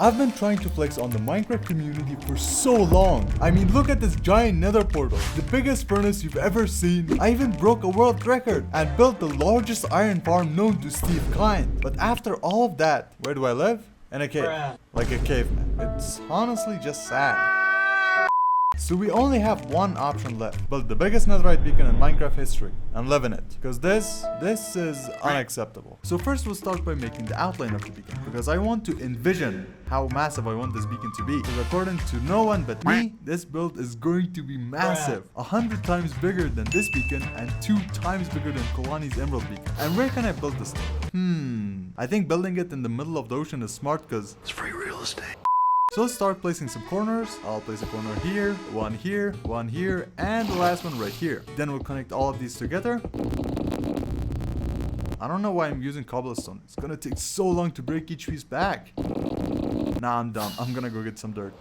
I've been trying to flex on the Minecraft community for so long. I mean, look at this giant nether portal, the biggest furnace you've ever seen. I even broke a world record and built the largest iron farm known to Steve. But after all of that, where do I live? In a cave, like a caveman. It's honestly just sad. So we only have one option left: build the biggest netherite beacon in Minecraft history and live in it, because this is unacceptable. So first we'll start by making the outline of the beacon, because I want to envision how massive I want this beacon to be. Because according to no one but me, this build is going to be massive, 100 times bigger than this beacon and 2 times bigger than Kolanii's emerald beacon. And where can I build this thing? I think building it in the middle of the ocean is smart because it's free real estate. So let's start placing some corners. I'll place a corner here, one here, and the last one right here. Then we'll connect all of these together. I don't know why I'm using cobblestone. It's gonna take so long to break each piece back. Nah, I'm dumb. I'm gonna go get some dirt.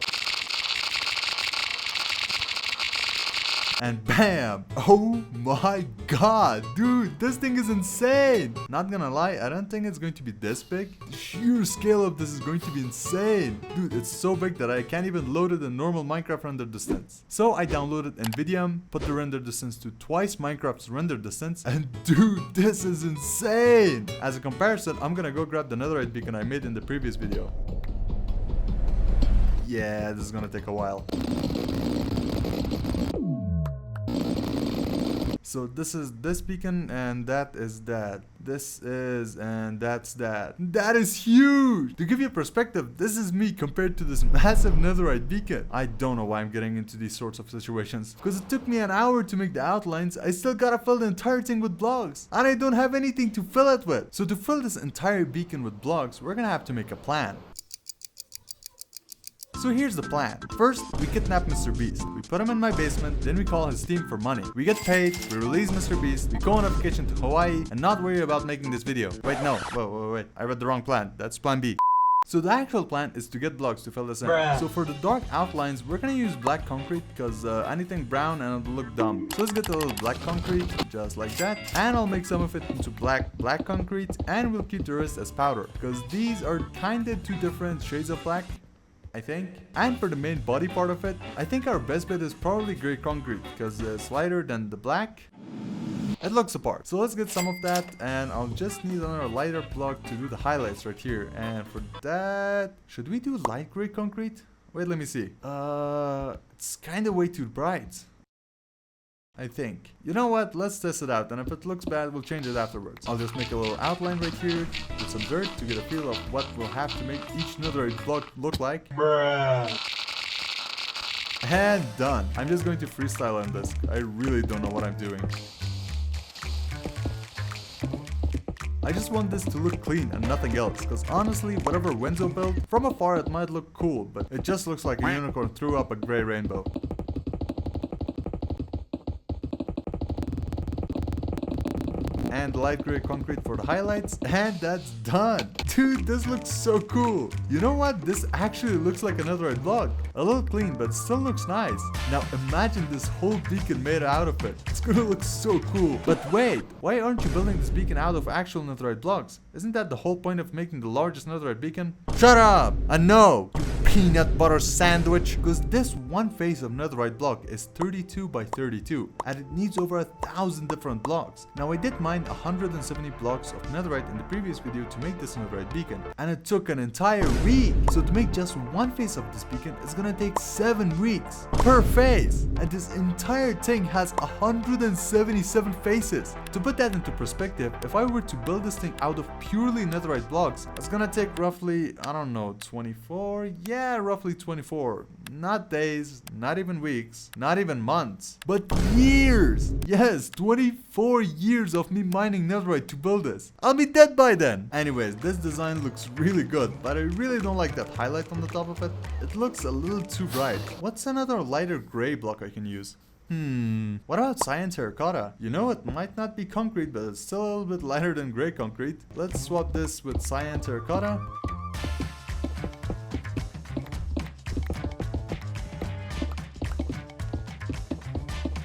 And bam! Oh my god, dude, this thing is insane! Not gonna lie, I don't think it's going to be this big. The sheer scale of this is going to be insane. Dude, it's so big that I can't even load it in normal Minecraft render distance. So I downloaded NVIDIA, put the render distance to twice Minecraft's render distance, and dude, this is insane! As a comparison, I'm gonna go grab the netherite beacon I made in the previous video. Yeah, this is gonna take a while. So this is this beacon and that is that. This is and that's that. That is huge! To give you a perspective, this is me compared to this massive netherite beacon. I don't know why I'm getting into these sorts of situations. Because it took me an hour to make the outlines, I still gotta fill the entire thing with blocks. And I don't have anything to fill it with. So to fill this entire beacon with blocks, we're gonna have to make a plan. So here's the plan. First, we kidnap MrBeast. We put him in my basement, then we call his team for money. We get paid, we release MrBeast, we go on a vacation to Hawaii, and not worry about making this video. Wait, no, wait, I read the wrong plan. That's plan B. So the actual plan is to get blocks to fill this in. So for the dark outlines, we're gonna use black concrete because anything brown and it'll look dumb. So let's get a little black concrete, just like that. And I'll make some of it into black concrete, and we'll keep the rest as powder. Because these are kinda 2 different shades of black, I think. And for the main body part of it, I think our best bet is probably gray concrete because it's lighter than the black. It looks apart. So let's get some of that, and I'll just need another lighter block to do the highlights right here. And for that, should we do light gray concrete? Wait, let me see. It's kind of way too bright, I think. You know what? Let's test it out, and if it looks bad, we'll change it afterwards. I'll just make a little outline right here with some dirt to get a feel of what we'll have to make each netherite block look like. And done. I'm just going to freestyle on this. I really don't know what I'm doing. I just want this to look clean and nothing else, because honestly, whatever Wenzo built, from afar it might look cool, but it just looks like a unicorn threw up a gray rainbow. And light gray concrete for the highlights, and that's done. Dude, this looks so cool. You know what? This actually looks like a netherite block. A little clean, but still looks nice. Now imagine this whole beacon made out of it. It's gonna look so cool. But wait, why aren't you building this beacon out of actual netherite blocks? Isn't that the whole point of making the largest netherite beacon? Shut up! And no, you peanut butter sandwich. Because this one face of netherite block is 32 by 32, and it needs over 1,000 different blocks. Now I did mine 170 blocks of netherite in the previous video to make this netherite beacon, and it took an entire week. So to make just one face of this beacon, it's gonna take 7 weeks per face, and this entire thing has 177 faces. To put that into perspective, if I were to build this thing out of purely netherite blocks, it's gonna take roughly, I don't know, 24? Yeah, roughly 24. Not days, not even weeks, not even months, but years. Yes, 24 years of me mining netherite to build this. I'll be dead by then. Anyways, this design looks really good, but I really don't like that highlight on the top of it. It looks a little too bright. What's another lighter gray block I can use? What about cyan terracotta? You know, it might not be concrete, but it's still a little bit lighter than gray concrete. Let's swap this with cyan terracotta.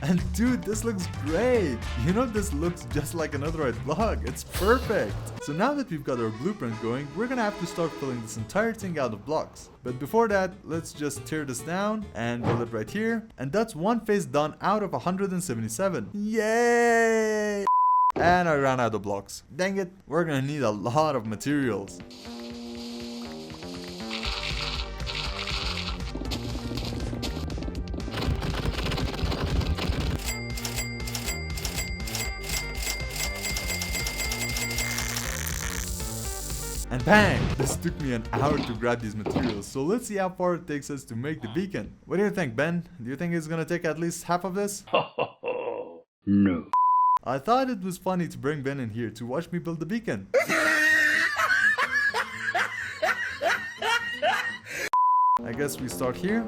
And dude, this looks great. You know, this looks just like a netherite block. It's perfect. So now that we've got our blueprint going, we're gonna have to start filling this entire thing out of blocks. But before that, let's just tear this down and build it right here. And that's one face done out of 177. Yay! And I ran out of blocks. Dang it, we're gonna need a lot of materials. And bang! This took me an hour to grab these materials, so let's see how far it takes us to make the beacon. What do you think, Ben? Do you think it's gonna take at least half of this? No. I thought it was funny to bring Ben in here to watch me build the beacon. I guess we start here.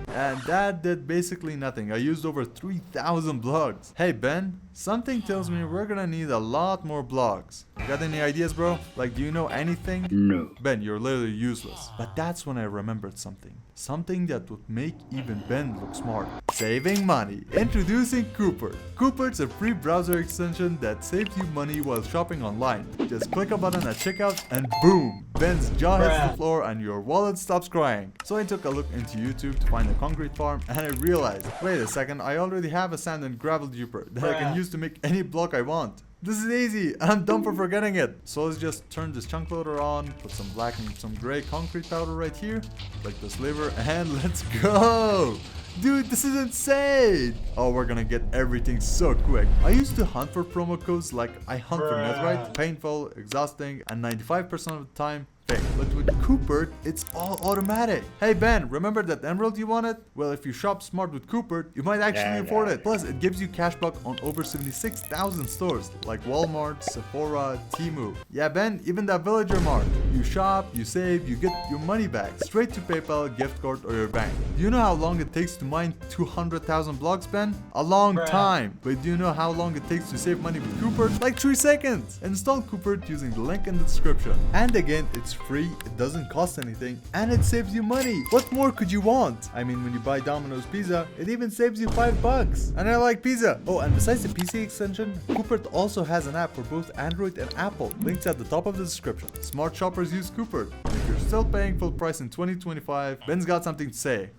And that did basically nothing. I used over 3,000 blocks. Hey Ben, something tells me we're gonna need a lot more blocks. Got any ideas, bro? Like, do you know anything? No. Ben, you're literally useless. But that's when I remembered something. Something that would make even Ben look smart. Saving money. Introducing Cooper. Cooper's a free browser extension that saves you money while shopping online. Just click a button at checkout and boom! Ben's jaw hits the floor and your wallet stops crying. So I took a look into YouTube to find a concrete farm and I realized, wait a second, I already have a sand and gravel duper that I can use to make any block I want. This is easy, I'm dumb for forgetting it. So let's just turn this chunk loader on, put some black and some gray concrete powder right here, like this lever, and let's go! Dude, this is insane! Oh, we're gonna get everything so quick. I used to hunt for promo codes like I hunt for netherite, painful, exhausting, and 95% of the time, fake. But with Cooper, it's all automatic. Hey Ben, remember that emerald you wanted? Well, if you shop smart with Cooper, you might actually afford it. Plus, it gives you cashback on over 76,000 stores like Walmart, Sephora, Temu. Yeah Ben, even that villager mart. You shop, you save, you get your money back. Straight to PayPal, gift card, or your bank. Do you know how long it takes to mine 200,000 blocks, Ben? A long time. But do you know how long it takes to save money with Cooper? Like 3 seconds. Install Cooper using the link in the description. And again, it's free, it doesn't cost anything, and it saves you money. What more could you want? I mean, when you buy Domino's pizza, it even saves you $5. And I like pizza. Oh, and besides the PC extension, Cooper also has an app for both Android and Apple. Links at the top of the description. Smart shoppers use Cooper. And if you're still paying full price in 2025, Ben's got something to say.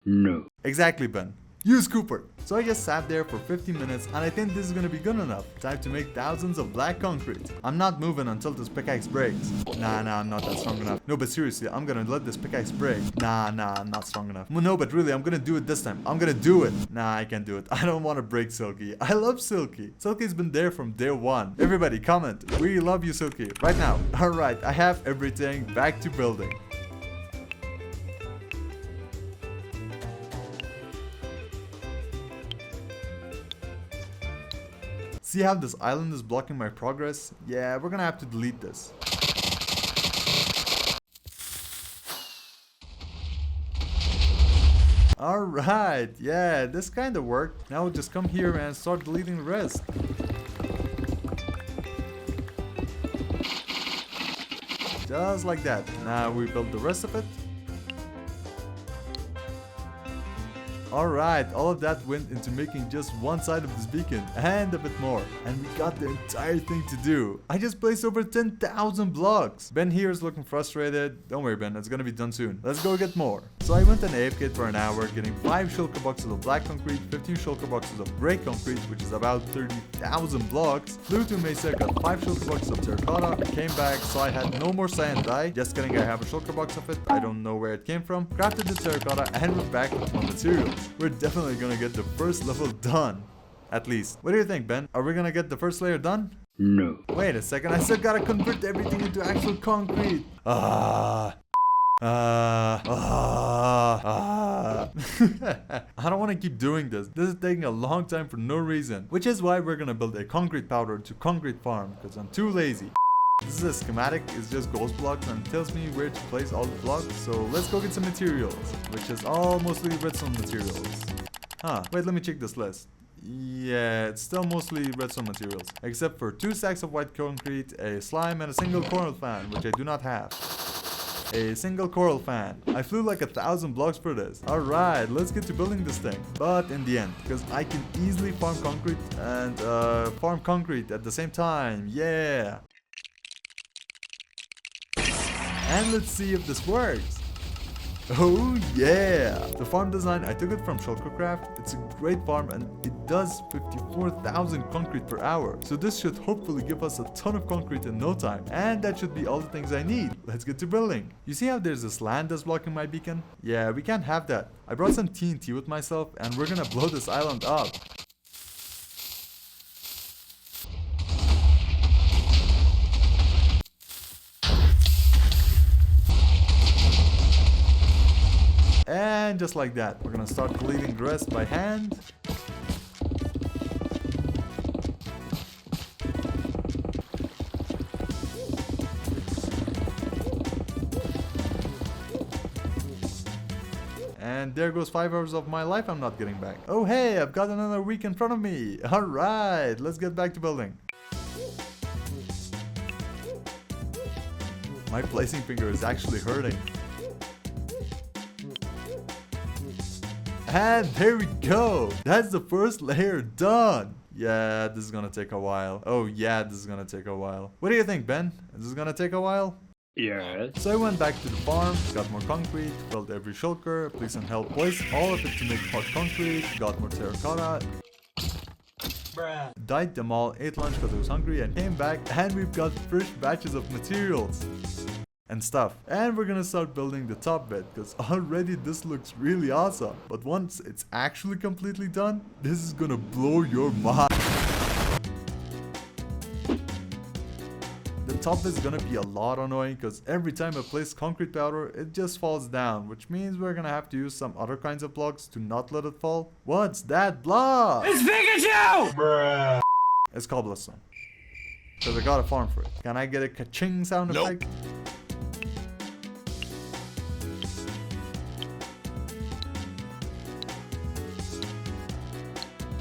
No. Exactly, Ben. Use Cooper. So I just sat there for 15 minutes and I think this is gonna be good enough. Time to make thousands of black concrete. I'm not moving until this pickaxe breaks. Nah, I'm not that strong enough. No, but seriously, I'm gonna let this pickaxe break. Nah, I'm not strong enough. No, but really, I'm gonna do it this time. I'm gonna do it. Nah, I can't do it. I don't want to break Silky. I love Silky. Silky's been there from day one. Everybody comment. We love you, Silky. Right now. Alright, I have everything. Back to building. See how this island is blocking my progress? Yeah, we're gonna have to delete this. Alright, yeah, this kinda worked. Now we'll just come here and start deleting the rest. Just like that. Now we build the rest of it. Alright, all of that went into making just one side of this beacon and a bit more. And we got the entire thing to do. I just placed over 10,000 blocks. Ben here is looking frustrated. Don't worry Ben, it's gonna be done soon. Let's go get more. So I went and AFK'd for an hour, getting 5 shulker boxes of black concrete, 15 shulker boxes of gray concrete, which is about 30,000 blocks. Flew to Mesa, got 5 shulker boxes of terracotta, came back, so I had no more cyan dye. Just kidding, I have a shulker box of it. I don't know where it came from. Crafted the terracotta and went back with my materials. We're definitely gonna get the first level done. At least. What do you think, Ben? Are we gonna get the first layer done? No. Wait a second, I still gotta convert everything into actual concrete. I don't want to keep doing this. This is taking a long time for no reason. Which is why we're gonna build a concrete powder to concrete farm, because I'm too lazy. This is a schematic, it's just ghost blocks and tells me where to place all the blocks. So let's go get some materials, which is all mostly redstone materials. Wait, let me check this list. Yeah, it's still mostly redstone materials, except for 2 stacks of white concrete, a slime, and a single coral fan, which I do not have. A single coral fan. I flew like 1,000 blocks for this. Alright, let's get to building this thing. But in the end, because I can easily farm concrete and farm concrete at the same time. Yeah. And let's see if this works. Oh yeah! The farm design, I took it from Shulkercraft. It's a great farm and it does 54,000 concrete per hour. So this should hopefully give us a ton of concrete in no time. And that should be all the things I need. Let's get to building. You see how there's this land that's blocking my beacon? Yeah, we can't have that. I brought some TNT with myself and we're gonna blow this island up. And just like that, we're gonna start cleaning the rest by hand. And there goes 5 hours of my life I'm not getting back. Oh hey, I've got another week in front of me. Alright, let's get back to building. My placing finger is actually hurting. And there we go. That's the first layer done. Yeah, this is gonna take a while. Oh yeah, this is gonna take a while. What do you think, Ben? Is this gonna take a while? Yes. So I went back to the farm, got more concrete, filled every shulker, placed some help place, all of it to make hot concrete, got more terracotta. Bruh. Dyed them all, ate lunch because I was hungry, and came back, and we've got fresh batches of materials and stuff. And we're gonna start building the top bed because already this looks really awesome. But once it's actually completely done, this is gonna blow your mind. The top is gonna be a lot annoying because every time I place concrete powder, it just falls down, which means we're gonna have to use some other kinds of blocks to not let it fall. What's that block? It's Pikachu! Bruh. It's cobblestone. Because I got a farm for it. Can I get a ka-ching sound effect?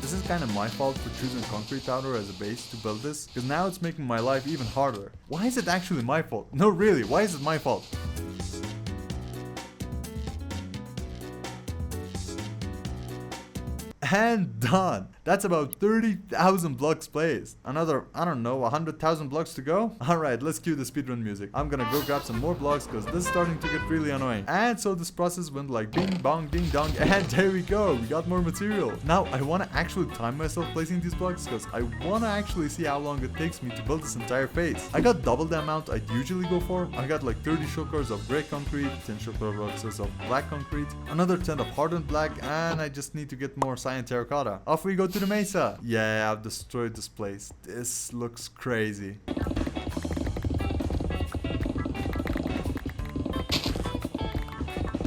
This is kind of my fault for choosing concrete powder as a base to build this, because now it's making my life even harder. Why is it actually my fault? No, really, why is it my fault? And done. That's about 30,000 blocks placed. Another, I don't know, 100,000 blocks to go? Alright, let's cue the speedrun music. I'm gonna go grab some more blocks because this is starting to get really annoying. And so this process went like bing bong ding dong, and there we go, we got more material. Now I want to actually time myself placing these blocks because I want to actually see how long it takes me to build this entire face. I got double the amount I'd usually go for. I got like 30 shulkers of gray concrete, 10 shulker boxes of black concrete, another 10 of hardened black, and I just need to get more cyan terracotta. Off we go to the mesa. Yeah, I've destroyed this place. This looks crazy.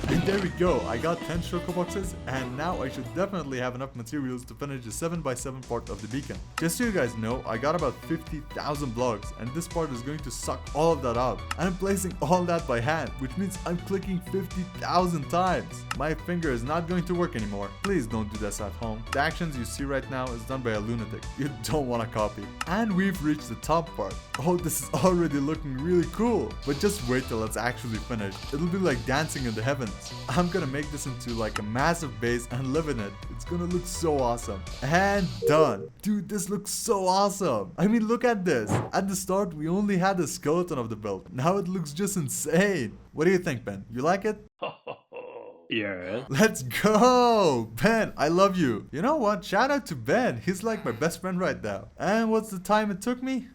And there we go, I got 10 shulker boxes, and now I should definitely have enough materials to finish the 7x7 part of the beacon. Just so you guys know, I got about 50,000 blocks, and this part is going to suck all of that up. And I'm placing all that by hand, which means I'm clicking 50,000 times. My finger is not going to work anymore. Please don't do this at home. The actions you see right now is done by a lunatic. You don't want to copy. And we've reached the top part. Oh, this is already looking really cool. But just wait till it's actually finished. It'll be like dancing in the heavens. I'm gonna make this into like a massive base and live in it. It's gonna look so awesome. And done. Dude, this looks so awesome. I mean, look at this. At the start, we only had a skeleton of the build. Now it looks just insane. What do you think, Ben? You like it? Yeah. Let's go! Ben, I love you. You know what? Shout out to Ben. He's like my best friend right now. And what's the time it took me?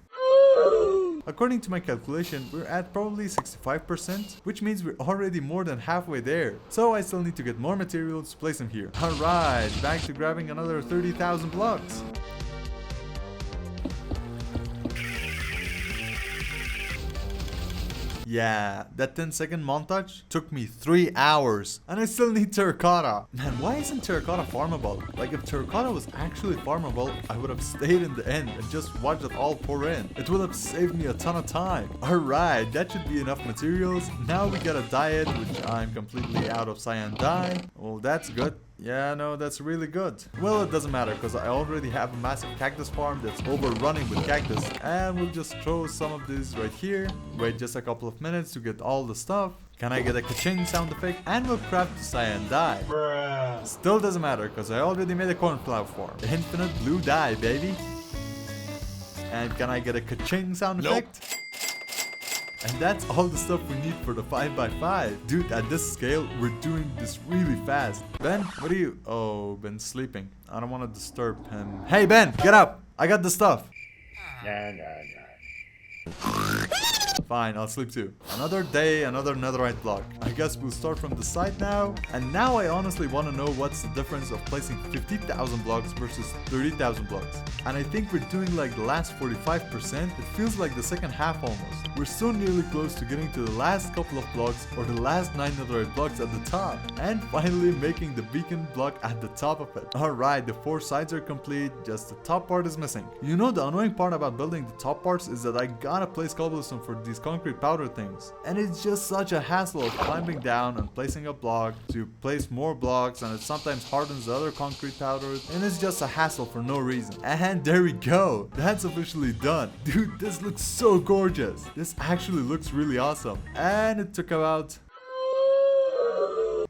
According to my calculation, we're at probably 65%, which means we're already more than halfway there. So I still need to get more materials to place them here. Alright, back to grabbing another 30,000 blocks. Yeah, that 10-second montage took me 3 hours, and I still need terracotta. Man, why isn't terracotta farmable? Like, if terracotta was actually farmable, I would have stayed in the end and just watched it all pour in. It would have saved me a ton of time. Alright, that should be enough materials. Now we got a diet, which I'm completely out of cyan dye. Well, that's good. Yeah, no, that's really good. Well, it doesn't matter because I already have a massive cactus farm that's overrunning with cactus, and we'll just throw some of these right here. Wait just a couple of minutes to get all the stuff. Can I get a ka-ching sound effect? And we'll craft the cyan dye. Still doesn't matter because I already made a cornflower form. Infinite blue dye, baby. And can I get a ka-ching sound effect? And that's all the stuff we need for the 5x5. Dude, at this scale, we're doing this really fast. Ben, what are you? Oh, Ben's sleeping. I don't want to disturb him. Hey, Ben, get up. I got the stuff. Nah. Fine, I'll sleep too. Another day, another netherite block. I guess we'll start from the side now. And now I honestly want to know what's the difference of placing 50,000 blocks versus 30,000 blocks. And I think we're doing like the last 45%. It feels like the second half almost. We're so nearly close to getting to the last couple of blocks or the last 9 netherite blocks at the top. And finally making the beacon block at the top of it. Alright, the 4 sides are complete, just the top part is missing. You know, the annoying part about building the top parts is that I gotta place cobblestone for these concrete powder things. And it's just such a hassle of climbing down and placing a block to place more blocks, and it sometimes hardens the other concrete powders, and it's just a hassle for no reason. And there we go. That's officially done. Dude, this looks so gorgeous. This actually looks really awesome. And it took about...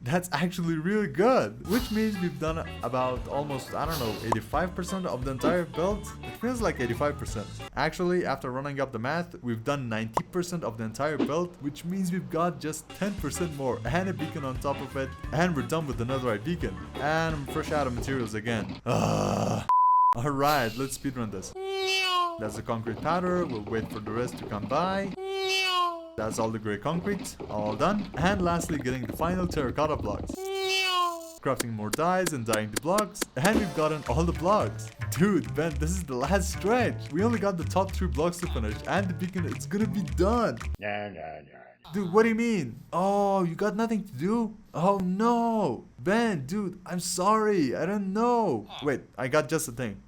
That's actually really good, which means we've done about almost, I don't know, 85% of the entire build. It feels like 85%. Actually, after running up the math, we've done 90% of the entire build, which means we've got just 10% more and a beacon on top of it, and we're done with the netherite beacon. And I'm fresh out of materials again. Alright, let's speedrun this. That's the concrete powder, we'll wait for the rest to come by. That's all the grey concrete, all done. And lastly, getting the final terracotta blocks. Crafting more dyes and dyeing the blocks. And we've gotten all the blocks. Dude, Ben, this is the last stretch. We only got the top 3 blocks to finish, and the beacon, it's gonna be done. Nah. Dude, what do you mean? Oh, you got nothing to do? Oh no. Ben, dude, I'm sorry. I don't know. Wait, I got just a thing.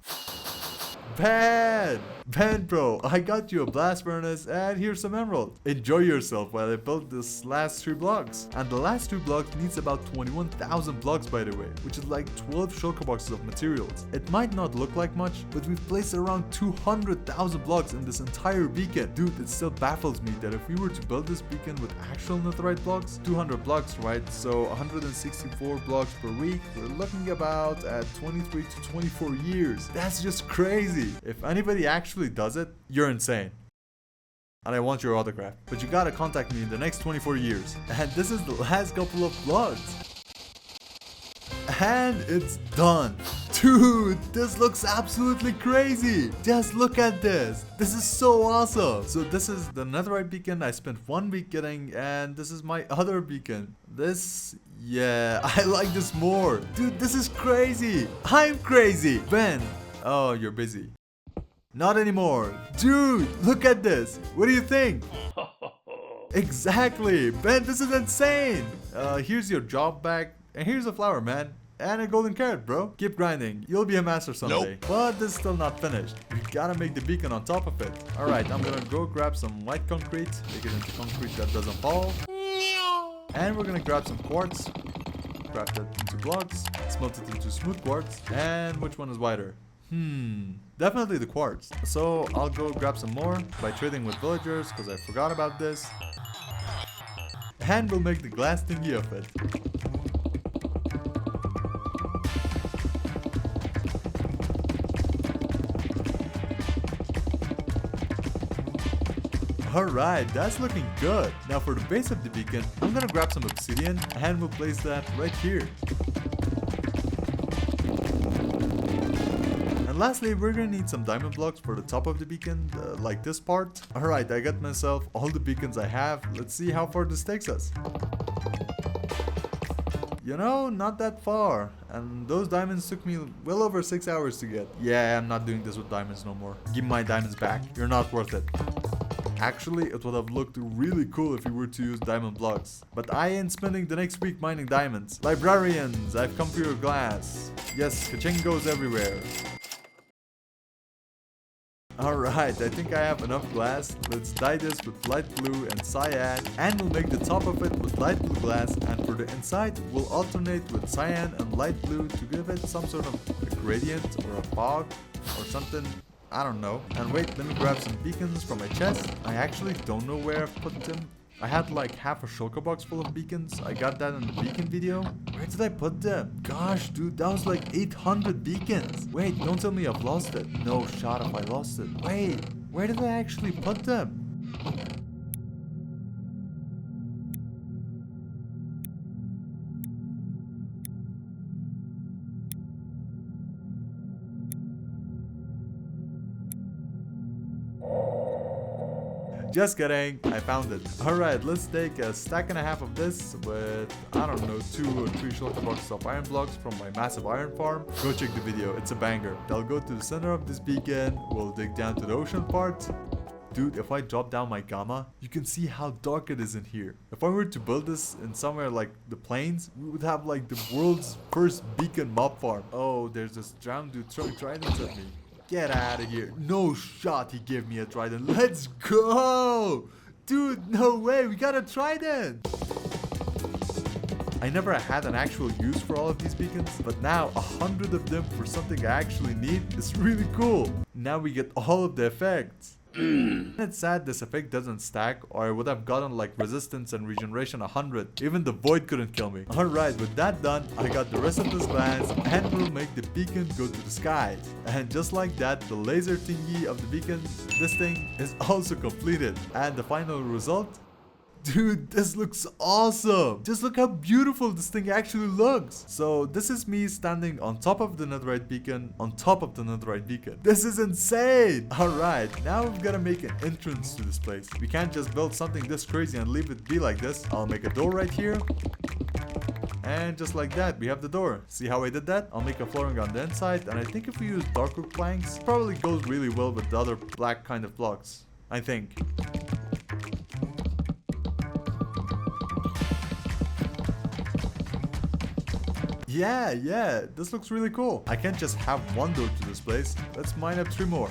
Ben bro, I got you a blast furnace and here's some emerald. Enjoy yourself while I build this last 3 blocks. And the last 2 blocks needs about 21,000 blocks, by the way, which is like 12 shulker boxes of materials. It might not look like much, but we've placed around 200,000 blocks in this entire beacon. Dude, it still baffles me that if we were to build this beacon with actual netherite blocks, 200 blocks, right? So 164 blocks per week, we're looking about at 23 to 24 years. That's just crazy. If anybody actually does it, you're insane. And I want your autograph. But you gotta contact me in the next 24 years. And this is the last couple of vlogs. And it's done. Dude, this looks absolutely crazy. Just look at this. This is so awesome. So this is the netherite beacon I spent 1 week getting, and this is my other beacon. This, yeah, I like this more. Dude, this is crazy. I'm crazy. Ben, oh, you're busy. Not anymore. Dude, look at this. What do you think? Exactly. Ben, this is insane. Here's your job back. And here's a flower, man. And a golden carrot, bro. Keep grinding. You'll be a master someday. Nope. But this is still not finished. We gotta make the beacon on top of it. Alright, I'm gonna go grab some white concrete. Make it into concrete that doesn't fall. And we're gonna grab some quartz. Craft it into blocks. Smelt it into smooth quartz. And which one is wider? Definitely the quartz. So I'll go grab some more by trading with villagers because I forgot about this. And we'll make the glass thingy of it. Alright, that's looking good. Now for the base of the beacon, I'm gonna grab some obsidian and we'll place that right here. Lastly, we're gonna need some diamond blocks for the top of the beacon, like this part. Alright, I got myself all the beacons I have. Let's see how far this takes us. You know, not that far. And those diamonds took me well over 6 hours to get. Yeah, I'm not doing this with diamonds no more. Give me my diamonds back. You're not worth it. Actually, it would have looked really cool if we were to use diamond blocks. But I ain't spending the next week mining diamonds. Librarians, I've come for your glass. Yes, ka-ching goes everywhere. Alright, I think I have enough glass. Let's dye this with light blue and cyan, and we'll make the top of it with light blue glass, and for the inside we'll alternate with cyan and light blue to give it some sort of a gradient or a fog or something. I don't know. And wait, let me grab some beacons from my chest. I actually don't know where I've put them. I had like half a shulker box full of beacons. I got that in the beacon video. Where did I put them? Gosh, dude, that was like 800 beacons. Wait, don't tell me I've lost it. No shot if I lost it. Wait, where did I actually put them? Just kidding, I found it. Alright, let's take a stack and a half of this with, I don't know, 2 or 3 shulker boxes of iron blocks from my massive iron farm. Go check the video, it's a banger. I'll go to the center of this beacon, we'll dig down to the ocean part. Dude, if I drop down my gamma, you can see how dark it is in here. If I were to build this in somewhere like the plains, we would have like the world's first beacon mob farm. Oh, there's this drowned dude throwing tridents at me. Get out of here. No shot he gave me a trident. Let's go! Dude, no way. We got a trident. I never had an actual use for all of these beacons, but now 100 of them for something I actually need is really cool. Now we get all of the effects. It's sad this effect doesn't stack, or I would have gotten like resistance and regeneration 100. Even the void couldn't kill me. Alright, with that done, I got the rest of this glance and we'll make the beacon go to the skies. And just like that, the laser thingy of the beacon, this thing, is also completed. And the final result? Dude, this looks awesome. Just look how beautiful this thing actually looks. So this is me standing on top of the netherite beacon, on top of the netherite beacon. This is insane. Alright, now we've got to make an entrance to this place. We can't just build something this crazy and leave it be like this. I'll make a door right here. And just like that, we have the door. See how I did that? I'll make a flooring on the inside, and I think if we use dark oak planks, it probably goes really well with the other black kind of blocks. I think. Yeah, this looks really cool. I can't just have one door to this place. Let's mine up 3 more.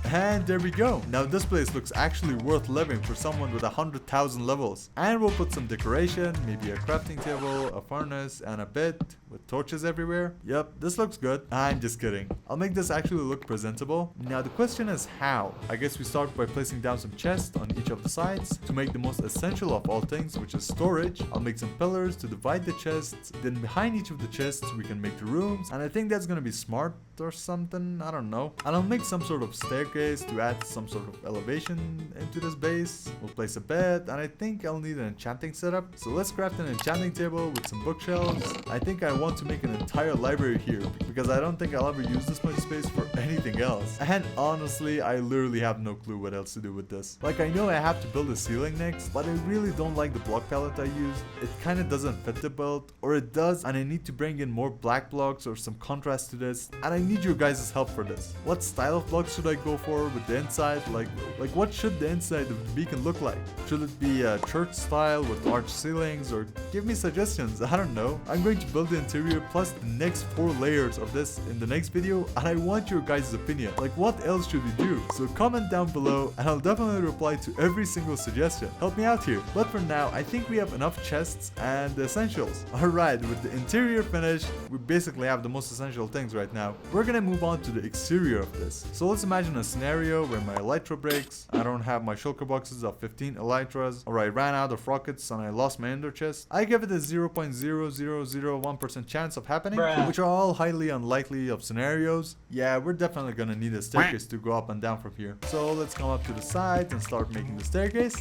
And there we go. Now this place looks actually worth living for someone with 100,000 levels. And we'll put some decoration, maybe a crafting table, a furnace, and a bed with torches everywhere. Yep, this looks good. I'm just kidding. I'll make this actually look presentable. Now the question is how? I guess we start by placing down some chests on each of the sides to make the most essential of all things, which is storage. I'll make some pillars to divide the chests. Then behind each of the chests we can make the rooms. And I think that's gonna be smart or something. I don't know. And I'll make some sort of staircase to add some sort of elevation into this base. We'll place a bed, and I think I'll need an enchanting setup. So let's craft an enchanting table with some bookshelves. I think I want to make an entire library here because I don't think I'll ever use this much space for anything else. And honestly, I literally have no clue what else to do with this. Like, I know I have to build a ceiling next, but I really don't like the block palette I use. It kind of doesn't fit the build, or it does, and I need to bring in more black blocks or some contrast to this, and I need your guys' help for this. What style of blocks should I go for with the inside? Like what should the inside of the beacon look like? Should it be a church style with arched ceilings, or give me suggestions? I don't know. I'm going to build the interior plus the next 4 layers of this in the next video, and I want your guys' opinion. Like, what else should we do? So comment down below and I'll definitely reply to every single suggestion. Help me out here. But for now, I think we have enough chests and the essentials. Alright, with the interior finished, we basically have the most essential things right now. We're gonna move on to the exterior of this. So let's imagine a scenario where my elytra breaks. I don't have my shulker boxes of 15 elytras, or I ran out of rockets and I lost my ender chest. I give it a 0.0001% chance of happening, which are all highly unlikely of scenarios. Yeah, we're definitely gonna need a staircase to go up and down from here. So let's come up to the sides and start making the staircase.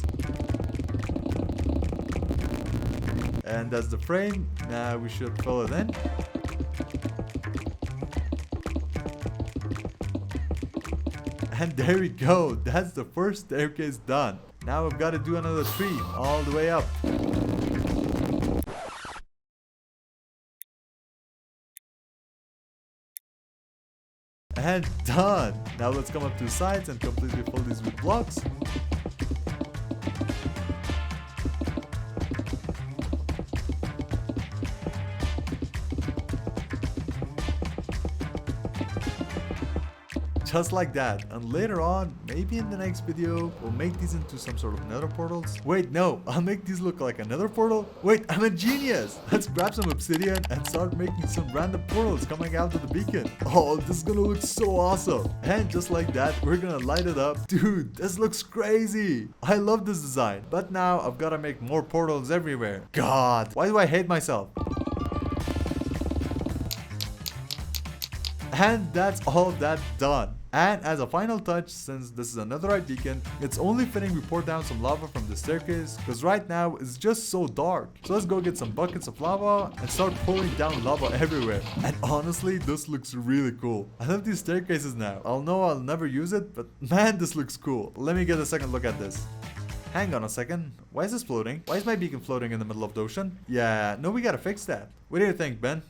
And that's the frame. Now we should fill it in. And there we go. That's the first staircase done. Now I've got to do another 3 all the way up. And done. Now let's come up to the sides and completely fill these with blocks. just like that. And later on, maybe in the next video, we'll make these into some sort of nether portals. Wait, no, I'll make these look like a nether portal. Wait, I'm a genius. Let's grab some obsidian and start making some random portals coming out of the beacon. Oh, this is gonna look so awesome. And just like that, we're gonna light it up. Dude, this looks crazy. I love this design. But now I've gotta make more portals everywhere. God, why do I hate myself? And that's all of that done. And as a final touch, since this is a netherite beacon, it's only fitting we pour down some lava from the staircase, because right now it's just so dark. So let's go get some buckets of lava and start pouring down lava everywhere. And honestly, this looks really cool. I love these staircases now. I'll know I'll never use it, but man, this looks cool. Let me get a second look at this. Hang on a second. Why is this floating? Why is my beacon floating in the middle of the ocean? Yeah, no, we gotta fix that. What do you think, Ben?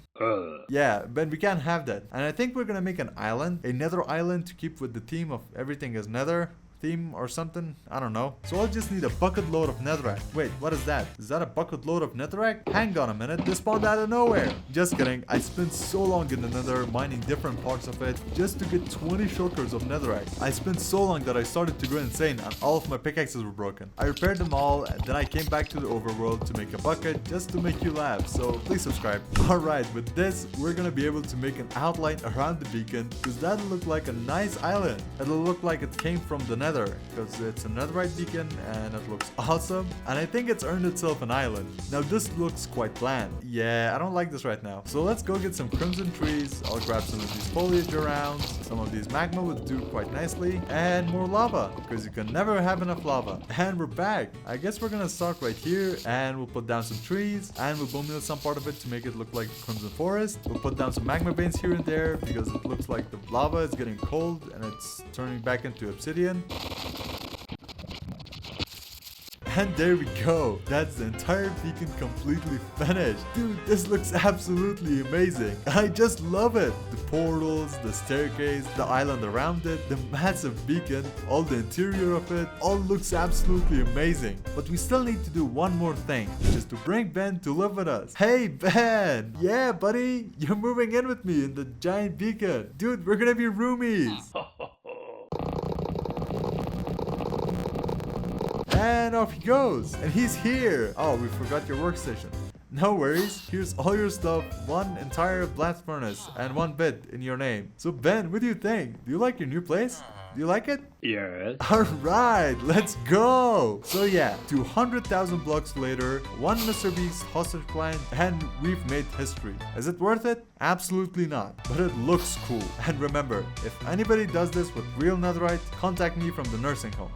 Yeah, Ben, we can't have that. And I think we're gonna make an island, a nether island, to keep with the theme of everything is nether theme or something. I don't know. So I'll just need a bucket load of netherite. Wait, what is that? Is that a bucket load of netherite? Hang on a minute, this spawned out of nowhere. Just kidding. I spent so long in the nether mining different parts of it just to get 20 shulkers of netherite. I spent so long that I started to go insane and all of my pickaxes were broken. I repaired them all and then I came back to the overworld to make a bucket just to make you laugh. So please subscribe. Alright, with this, we're gonna be able to make an outline around the beacon because that'll look like a nice island. It'll look like it came from the nether because it's a netherite beacon and it looks awesome, and I think it's earned itself an island. Now this looks quite bland. Yeah, I don't like this right now. So let's go get some crimson trees. I'll grab some of these foliage around. Some of these magma would do quite nicely, and more lava because you can never have enough lava. And we're back. I guess we're gonna start right here and we'll put down some trees and we'll bone meal some part of it to make it look like crimson forest. We'll put down some magma veins here and there because it looks like the lava is getting cold and it's turning back into obsidian. And there we go. That's the entire beacon completely finished. Dude, this looks absolutely amazing. I just love it. The portals, the staircase, the island around it, the massive beacon, all the interior of it, all looks absolutely amazing. But we still need to do one more thing, which is to bring Ben to live with us. Hey Ben! Yeah buddy, you're moving in with me in the giant beacon. Dude, we're gonna be roomies. And off he goes. And he's here. Oh, we forgot your workstation. No worries. Here's all your stuff. One entire blast furnace and one bed in your name. So Ben, what do you think? Do you like your new place? Do you like it? Yes. Alright, let's go! So yeah, 200,000 blocks later, one MrBeast hostage client, and we've made history. Is it worth it? Absolutely not. But it looks cool. And remember, if anybody does this with real netherite, contact me from the nursing home.